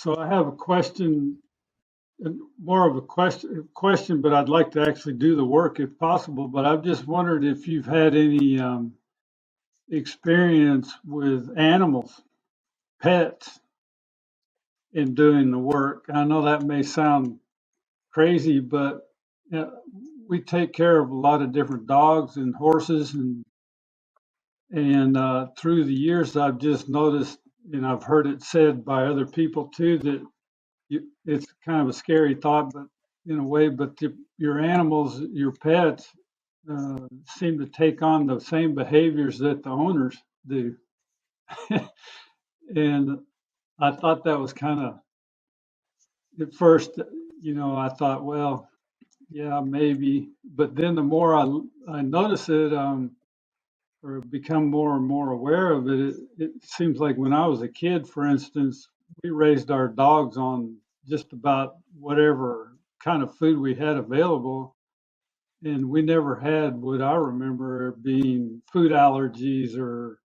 So I have a question, more of a question, but I'd like to actually do the work if possible. But I've just wondered if you've had any experience with animals, pets, in doing the work. I know that may sound crazy, but we take care of a lot of different dogs and horses, and through the years, I've just noticed, and I've heard it said by other people too, that it's kind of a scary thought, but in a way, but your animals, your pets, seem to take on the same behaviors that the owners do. And I thought that was kind of, at first, I thought, well, yeah, maybe. But then the more I notice it, or become more and more aware of it, it seems like when I was a kid, for instance, we raised our dogs on just about whatever kind of food we had available. And we never had what I remember being food allergies or,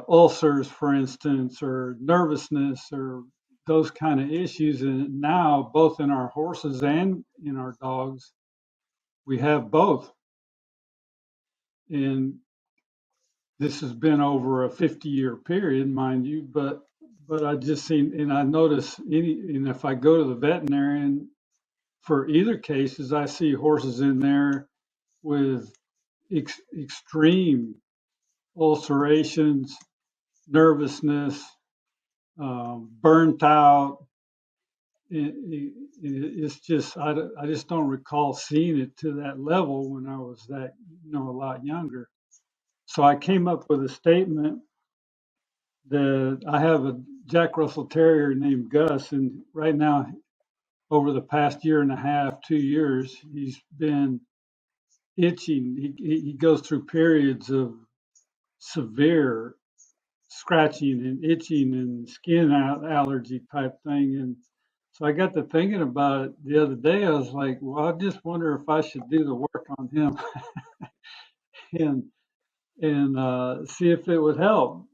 ulcers, for instance, or nervousness or those kind of issues. And now, both in our horses and in our dogs, we have both. And this has been over a 50-year period, mind you, but I just seen, and I notice and if I go to the veterinarian for either cases, I see horses in there with extreme ulcerations, nervousness, burnt out. It's just I just don't recall seeing it to that level when I was that a lot younger. So I came up with a statement that I have a Jack Russell Terrier named Gus, and right now, over the past year and a half, 2 years, he's been itching. He goes through periods of severe scratching and itching and skin allergy type thing. And so I got to thinking about it the other day. I was like, well, I just wonder if I should do the work on him and see if it would help.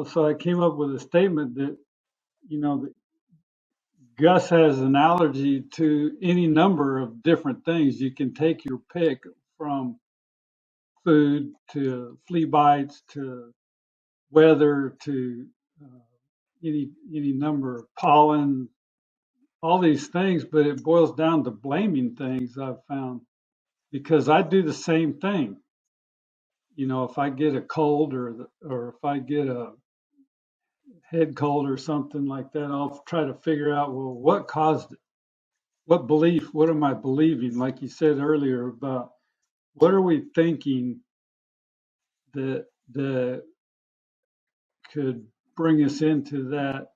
So I came up with a statement that that Gus has an allergy to any number of different things. You can take your pick, from food to flea bites to weather to uh, any number of pollen, all these things. But it boils down to blaming things, I've found, because I do the same thing. If I get a cold or if I get a head cold or something like that, I'll try to figure out, well, what caused it? What am I believing? Like you said earlier, about what are we thinking that could bring us into that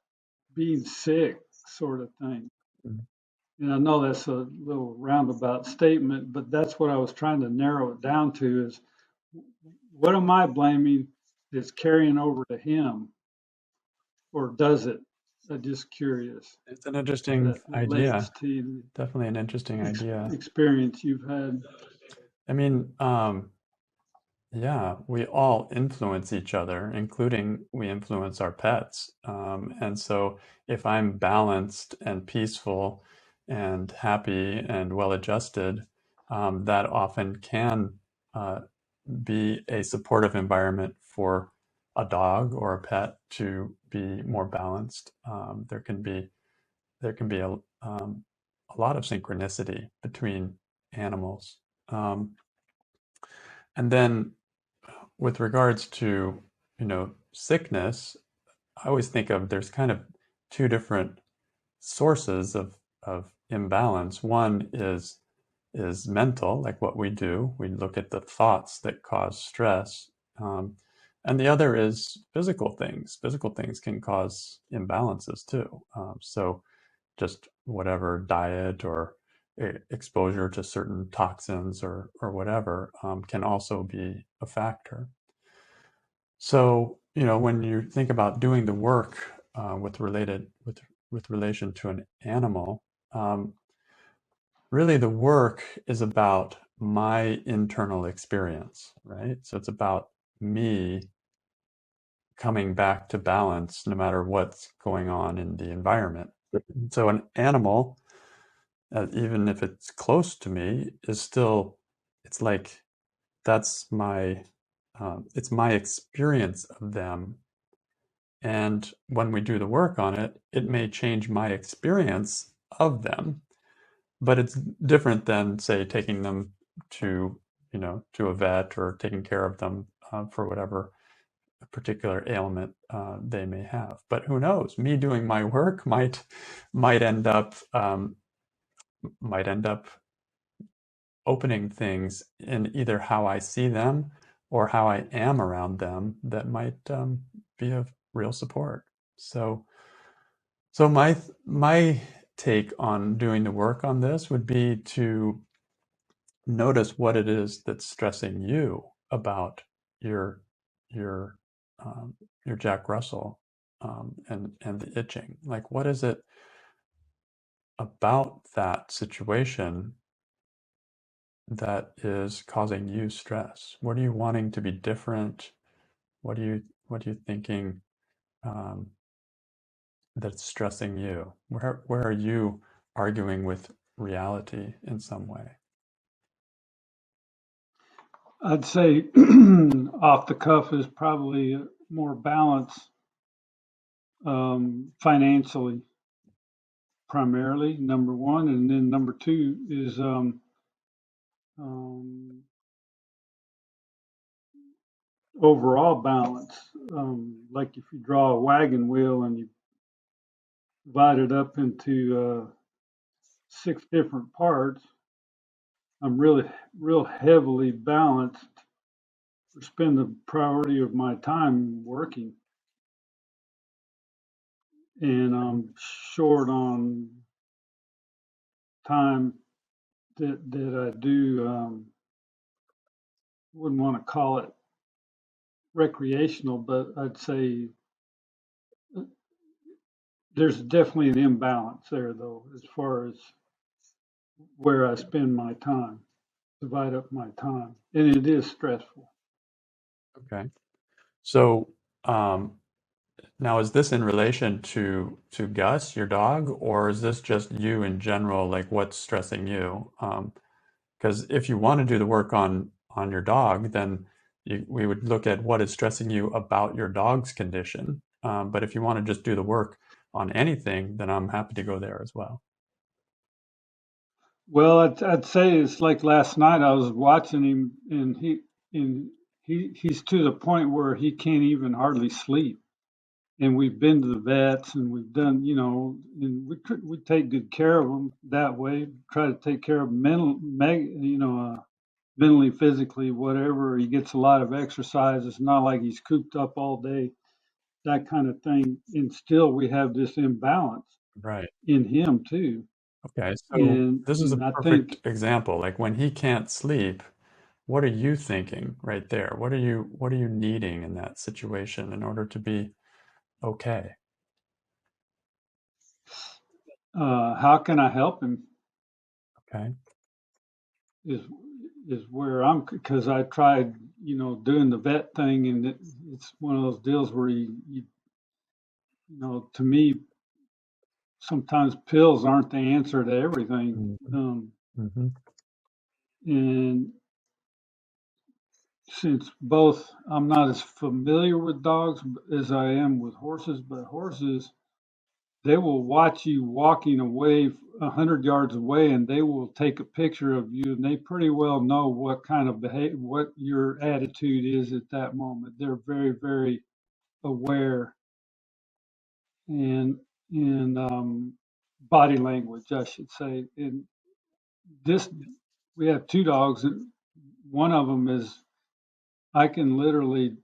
being sick sort of thing. Mhm. And I know that's a little roundabout statement, but that's what I was trying to narrow it down to, is what am I blaming that's carrying over to him, or does it? I'm just curious It's an if interesting that relates idea. to Definitely an interesting the idea. experience you've had. I mean, yeah, we all influence each other, including we influence our pets. And so if I'm balanced and peaceful and happy and well adjusted, that often can uh, be a supportive environment for a dog or a pet to be more balanced. There can be a lot of synchronicity between animals. Um, and then with regards to, sickness, I always think of there's kind of two different sources of imbalance. One is mental, like what we do. We look at the thoughts that cause stress. And the other is physical things. Physical things can cause imbalances too. So just whatever diet or exposure to certain toxins or whatever can also be a factor. So, when you think about doing the work with relation to an animal, um, really the work is about my internal experience, right? So it's about me coming back to balance no matter what's going on in the environment. So an animal, even if it's close to me, is still, it's like that's my, it's my experience of them. And when we do the work on it, it may change my experience of them, but it's different than, say, taking them to, to a vet or taking care of them for whatever particular ailment they may have. But who knows? Me doing my work might end up might end up opening things in either how I see them or how I am around them that might be of real support. So, my take on doing the work on this would be to notice what it is that's stressing you about your your your Jack Russell and the itching. Like, what is it about that situation that is causing you stress? What are you wanting to be different? What are you thinking um, that's stressing you? Where are you arguing with reality in some way? I'd say off the cuff is probably more balance financially, primarily, number one. And then number two is um, overall balance. Like if you draw a wagon wheel and you divide it up into 6 different parts, I'm really, real heavily balanced. Spend the priority of my time working, and I'm short on time that I do. Wouldn't want to call it recreational, but I'd say there's definitely an imbalance there, though, as far as where I spend my time, divide up my time, and it is stressful. Okay. So now, is this in relation to Gus, your dog, or is this just you in general? Like, what's stressing you? Because if you want to do the work on your dog, then we would look at what is stressing you about your dog's condition. But if you want to just do the work on anything, then I'm happy to go there as well. Well, I'd say it's like last night I was watching him, and he's to the point where he can't even hardly sleep. And we've been to the vets, and we've done, and we take good care of him that way. Try to take care of him mentally, physically, whatever. He gets a lot of exercise. It's not like he's cooped up all day, that kind of thing. And still, we have this imbalance Right. in him too. Okay. So And this is a and I perfect think, example. Like when he can't sleep, what are you thinking right there? What are you needing in that situation in order to be okay? how can I help him? Okay. Is is where I'm, because I tried, doing the vet thing, and it's one of those deals where to me, sometimes pills aren't the answer to everything. Mhm. Mhm. And since both, I'm not as familiar with dogs as I am with horses, but horses, they will watch you walking away 100 yards away, and they will take a picture of you, and they pretty well know what kind of behavior, what your attitude is at that moment. They're very, very aware, and in body language, I should say. And this, we have 2 dogs, and one of them is, I can literally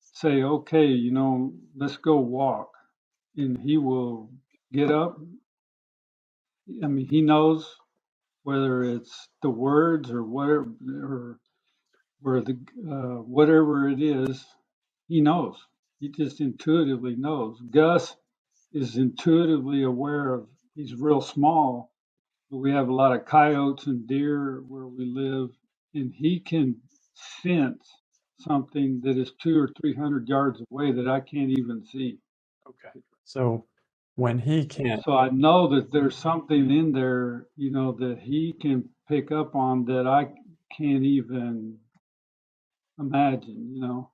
say, okay, let's go walk, and he will get up. I mean, he knows whether it's the words or whatever, or the whatever it is, he knows. He just intuitively knows. Gus is intuitively aware of. He's real small, but we have a lot of coyotes and deer where we live, and he can sense. something that is 200 or 300 yards away that I can't even see. Okay. So when he can't, So I know that there's something in there, that he can pick up on that I can't even imagine.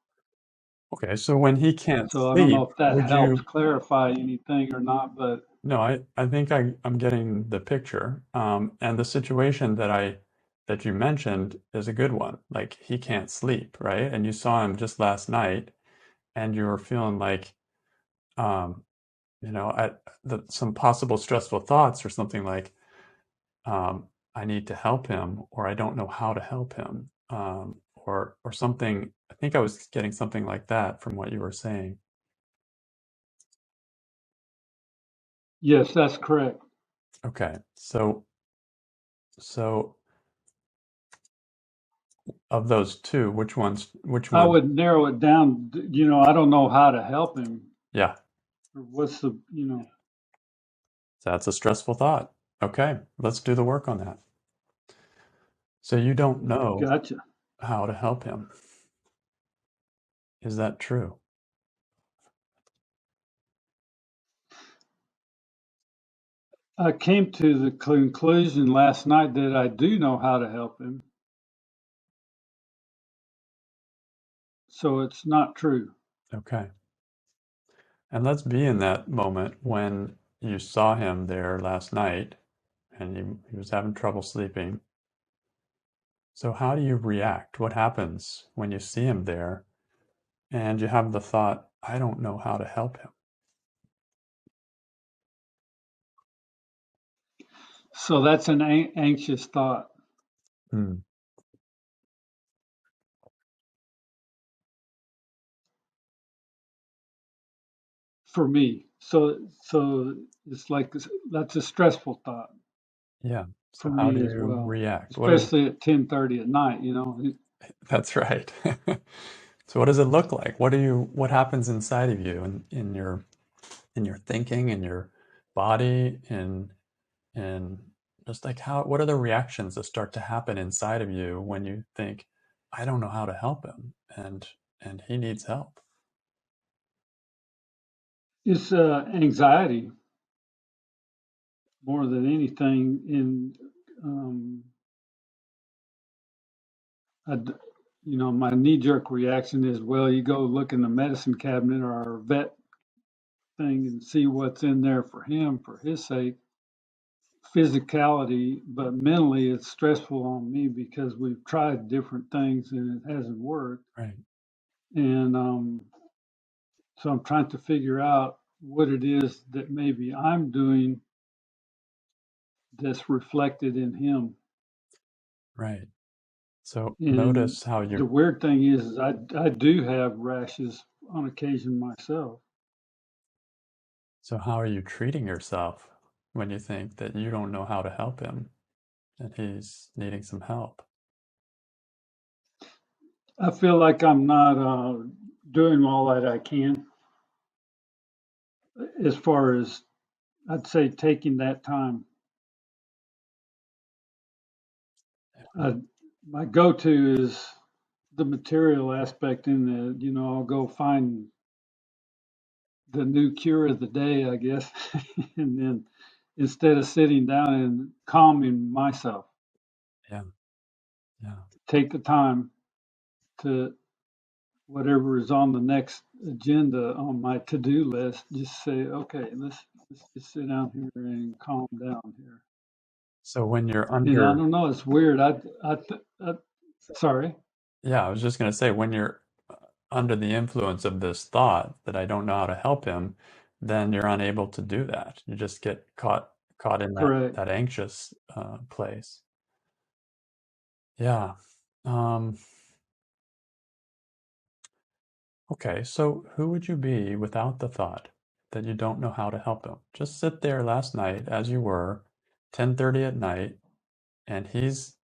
okay, so when he can't So I don't know sleep, if that would helps you, clarify anything or not, but no, I think I'm getting the picture. And the situation that you mentioned is a good one. Like he can't sleep, right? And you saw him just last night and you were feeling like, um, some possible stressful thoughts or something like, um, I need to help him, or I don't know how to help him, or something. I think I was getting something like that from what you were saying. yes, that's correct. Okay, so of those two, which I one? would narrow it down, I don't know how to help him Yeah, or what's the. that's a stressful thought. Okay, let's do the work on that. So you don't know Gotcha. how to help him. Is that true? I came to the conclusion last night that I do know how to help him, so it's not true. Okay. And let's be in that moment when you saw him there last night and he was having trouble sleeping. So, how do you react? What happens when you see him there and you have the thought, I don't know how to help him? So that's an anxious thought Hmm. for me. So it's like that's a stressful thought Yeah. for So, how do me as you well, react? especially at 10:30 at night. That's right. So, what does it look like? What happens inside of you and in your thinking, in your body, and just like what are the reactions that start to happen inside of you when you think, I don't know how to help him and he needs help? It's anxiety more than anything. Um, I d my knee-jerk reaction is, well, you go look in the medicine cabinet or our vet thing and see what's in there for him, for his sake. Physicality, but mentally it's stressful on me because we've tried different things and it hasn't worked. Right, And so I'm trying to figure out what it is that maybe I'm doing that's reflected in him. right. So And notice how the you weird thing is I do have rashes on occasion myself. so how are you treating yourself when you think that you don't know how to help him and he's needing some help? I feel like I'm not doing all that I can as far as I'd say taking that time. I, my go-to is the material aspect in the, I'll go find the new cure of the day, I guess, and then instead of sitting down and calming myself, Yeah, yeah. take the time to whatever is on the next agenda on my to-do list. Just say, okay, let's just sit down here and calm down here. So when you're And I under, don't know, it's weird. I sorry. yeah, I was just going to say, when you're under the influence of this thought that I don't know how to help him, then you're unable to do that. You just get caught in Correct. that anxious place. Yeah. Um, okay, so who would you be without the thought that you don't know how to help him? Just sit there last night as you were, 10:30 at night, and he's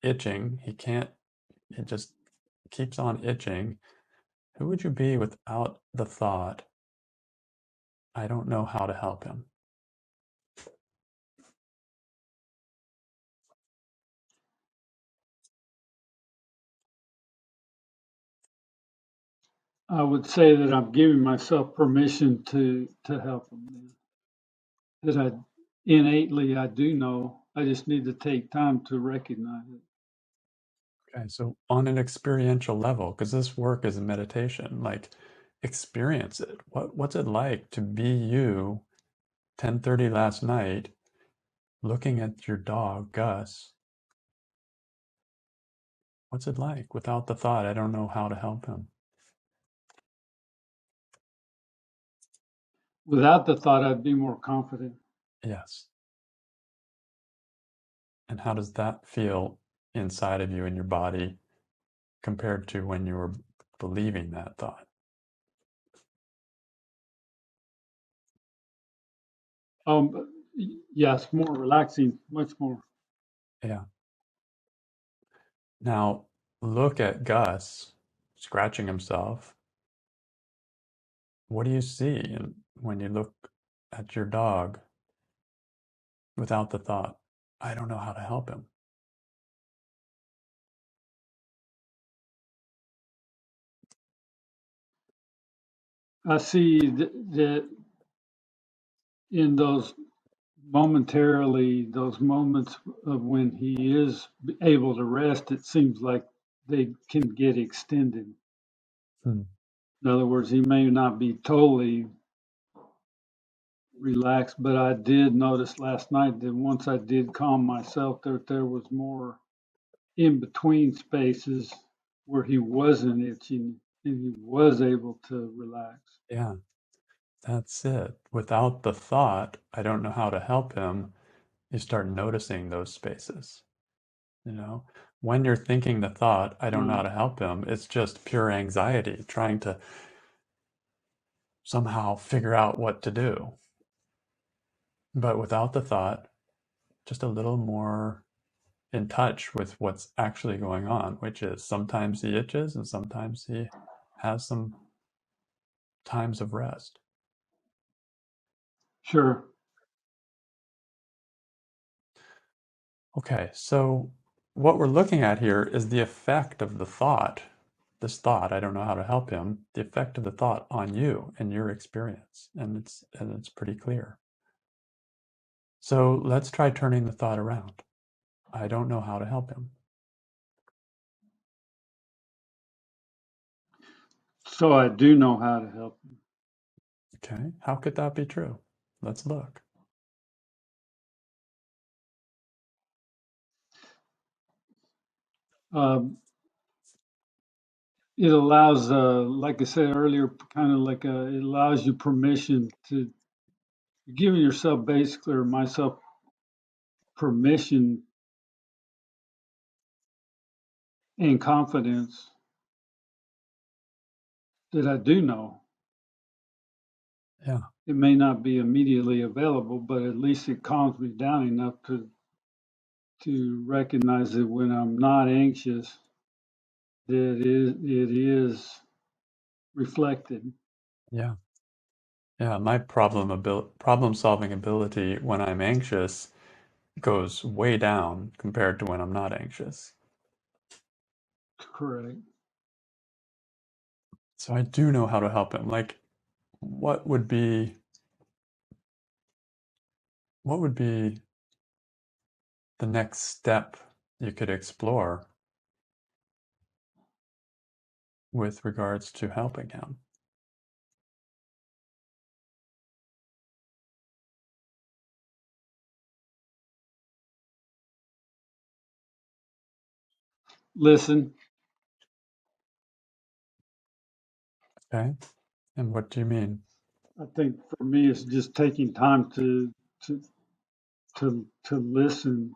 itching. He can't, it just keeps on itching. Who would you be without the thought, I don't know how to help him? I would say that I'm giving myself permission to help them. That I innately I do know. I just need to take time to recognize it. Okay, so on an experiential level, because this work is a meditation, like experience it. What's it like to be you 10:30 last night looking at your dog Gus? What's it like without the thought, I don't know how to help him? Without the thought, I'd be more confident. Yes. And how does that feel inside of you in your body compared to when you were believing that thought? But yes, more relaxing, much more. Yeah. Now look at Gus scratching himself. What do you see when you look at your dog without the thought, I don't know how to help him? I see that in those momentarily, those moments of when he is able to rest, it seems like they can get extended. Hmm. In other words, he may not be totally relaxed, but I did notice last night that once I did calm myself, that there was more in between spaces where he wasn't itching and he was able to relax. Yeah, that's it. Without the thought, I don't know how to help him, you start noticing those spaces. You know, when you're thinking the thought, I don't know how Right. to help him, it's just pure anxiety, trying to somehow figure out what to do. But without the thought, just a little more in touch with what's actually going on, which is sometimes he itches and sometimes he has some times of rest. Sure. Okay, so what we're looking at here is the effect of the thought, this thought, I don't know how to help him, the effect of the thought on you and your experience, and it's pretty clear. So let's try turning the thought around. I don't know how to help him. So I do know how to help him. Okay, how could that be true? Let's look. Um, it allows, like I said earlier, kind of like it allows you permission to giving yourself basically or myself permission and confidence that I do know. Yeah, It may not be immediately available, but at least it calms me down enough to recognize that when I'm not anxious, that it is reflected. yeah. Yeah, my problem solving ability when I'm anxious goes way down compared to when I'm not anxious. Correct. So I do know how to help him. Like, what would be what would be the next step you could explore with regards to helping him? Listen, Okay. And what do you mean? I think for me, it's just taking time to to listen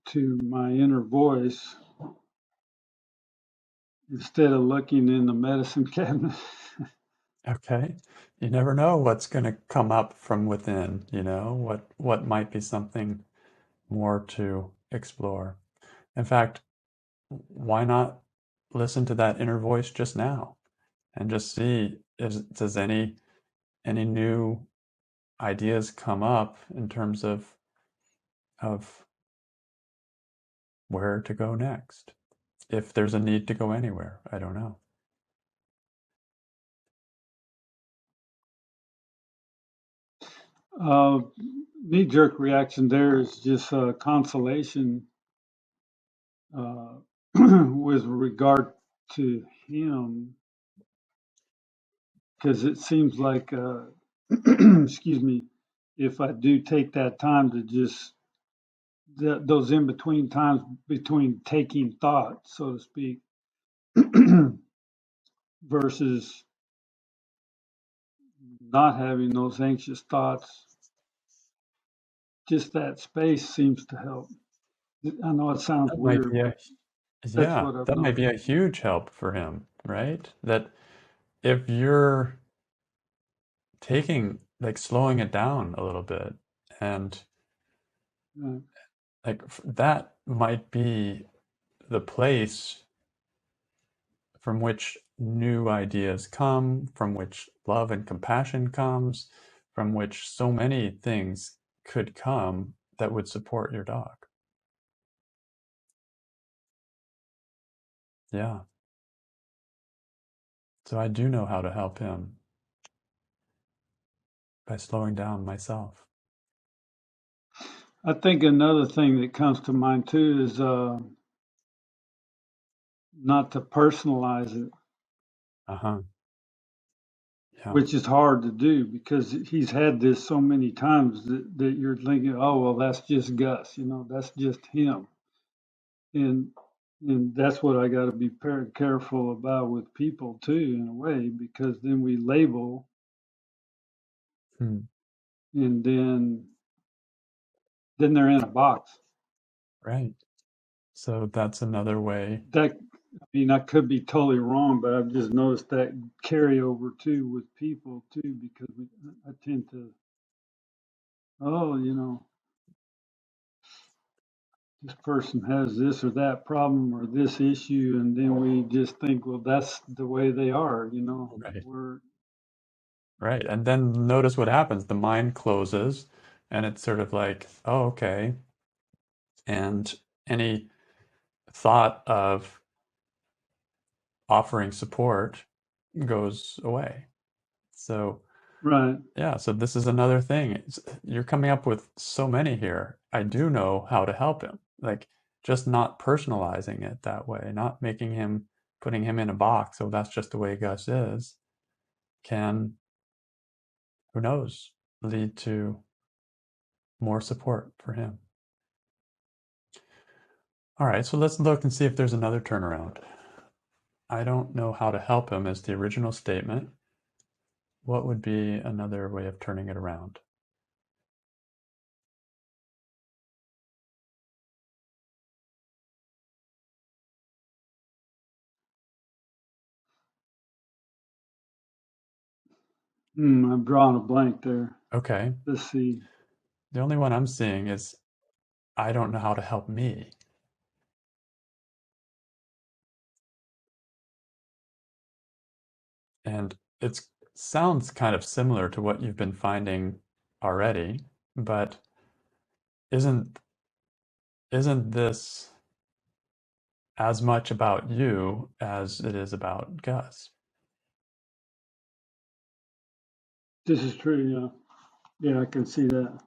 to my inner voice instead of looking in the medicine cabinet. Okay. You never know what's going to come up from within, what might be something more to explore. In fact, why not listen to that inner voice just now and just see does any new ideas come up in terms of where to go next? if there's a need to go anywhere. I don't know. Uh, knee-jerk reaction there is just consolation uh, with regard to him, because it seems like, excuse me, if I do take that time to just those in between times between taking thought, so to speak, versus not having those anxious thoughts, just that space seems to help. I know it sounds That might weird, be but a that's Yeah, what I've that might be noticed. a huge help for him, right? That if you're taking, like, slowing it down a little bit, and Uh, like that might be the place from which new ideas come, from which love and compassion comes, from which so many things could come that would support your dog. Yeah. So I do know how to help him by slowing down myself. I think another thing that comes to mind too is not to personalize it, Uh-huh. Yeah. which is hard to do because he's had this so many times that you're thinking, oh well, that's just Gus, that's just him, and and that's what I got to be very careful about with people too, in a way, because then we label, Hmm. and then they're in a box. Right. So that's another way. That I mean, I could be totally wrong, but I've just noticed that carryover too with people too, because I tend to, oh, this person has this or that problem or this issue, and then we just think, well, that's the way they are, Right. We're Right. And then notice what happens. The mind closes and it's sort of like, oh, okay. And any thought of offering support goes away. So, right, yeah, so this is another thing. You're coming up with so many here. I do know how to help him. Like, just not personalizing it that way, not making him, putting him in a box. So that's just the way Gus is, can, who knows, lead to more support for him. All right, so let's look and see if there's another turnaround. I don't know how to help him as the original statement. What would be another way of turning it around? I'm drawing a blank there. Okay, Let's see. the only one I'm seeing is I don't know how to help me. And it sounds kind of similar to what you've been finding already, but isn't isn't this as much about you as it is about Gus? This is true, yeah. Yeah, I can see that.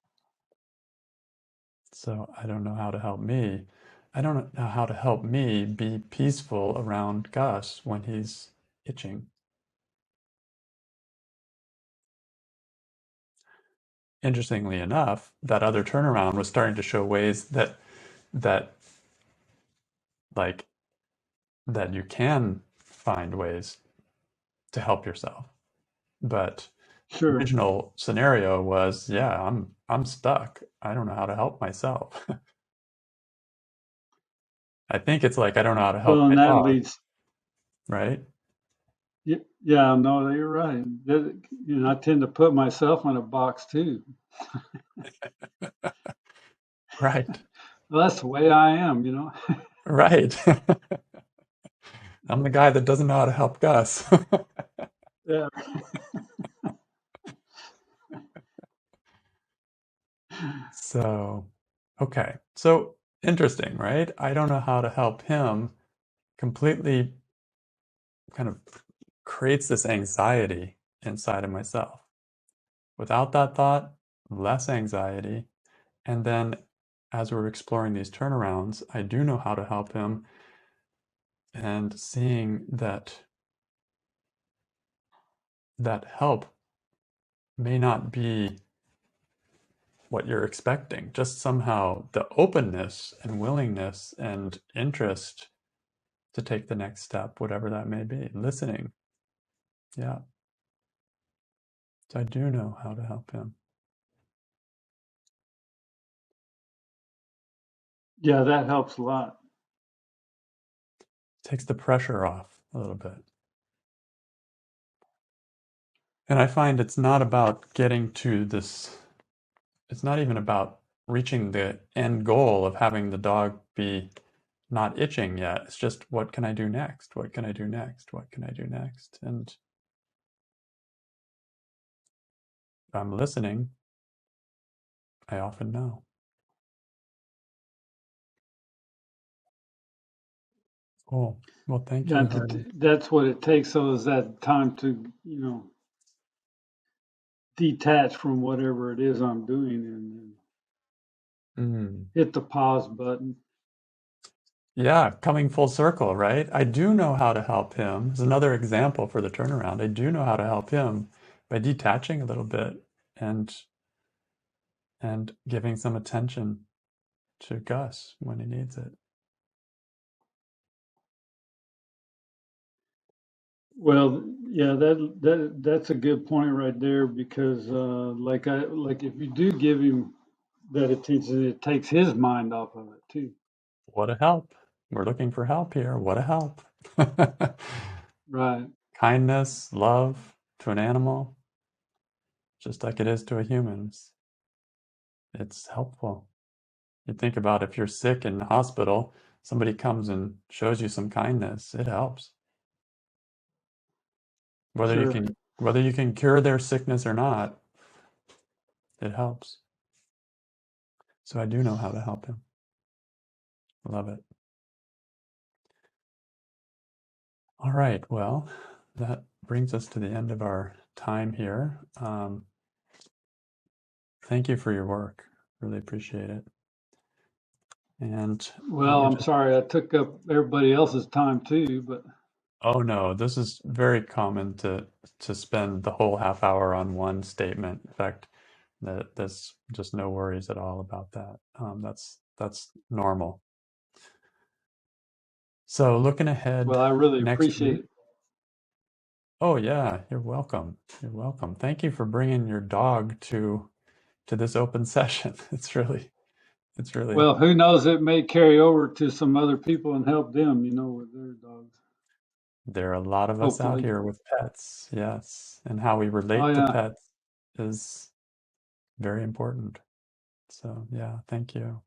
So I don't know how to help me. I don't know how to help me be peaceful around Gus when he's itching. Interestingly enough, that other turnaround was starting to show ways that like that you can find ways to help yourself. But the Sure. original scenario was, yeah, I'm stuck. I don't know how to help myself. I think it's like I don't know how to help Well, and my that dog, leads, right? yeah, no, you're right. I tend to put myself in a box too. Right. Well, that's the way I am. Right. I'm the guy that doesn't know how to help Gus. Yeah. So, okay. So interesting, right? I don't know how to help him completely kind of creates this anxiety inside of myself. Without that thought, less anxiety. And then as we're exploring these turnarounds, I do know how to help him, and seeing that that help may not be what you're expecting, just somehow the openness and willingness and interest to take the next step, whatever that may be, listening. Yeah. So I do know how to help him. Yeah, that helps a lot. Takes the pressure off a little bit. And I find it's not about getting to this, it's not even about reaching the end goal of having the dog be not itching yet. It's just, what can I do next? What can I do next? What can I do next? And if I'm listening, I often know. Cool. Well, thank Yeah, you, Hardy. that's what it takes. So is that time to, detach from whatever it is I'm doing and Mm. hit the pause button. Yeah, coming full circle, right? I do know how to help him. As another example for the turnaround. I do know how to help him by detaching a little bit and giving some attention to Gus when he needs it. Well, yeah, that's a good point right there because like if you do give him that attention, it takes his mind off of it too. What a help. We're looking for help here. What a help. Right. Kindness, love to an animal, just like it is to a human. It's helpful. You think about if you're sick in the hospital, somebody comes and shows you some kindness, it helps. Whether you Sure. can whether you can cure their sickness or not, it helps. So I do know how to help him. Love it. All right, well, that brings us to the end of our time here. Thank you for your work. Really appreciate it. And let Well, me I'm just, sorry I took up everybody else's time too, but oh no, this is very common to spend the whole half hour on one statement. In fact, there's just no worries at all about that. That's normal. So looking ahead well, I really next appreciate week. it. Oh yeah, you're welcome. You're welcome. Thank you for bringing your dog to this open session. It's really Well, who knows? It may carry over to some other people and help them, with their dogs. There are a lot of us out Hopefully. here with pets, yes, and how we Oh relate to yeah. pets is very important. So yeah, thank you.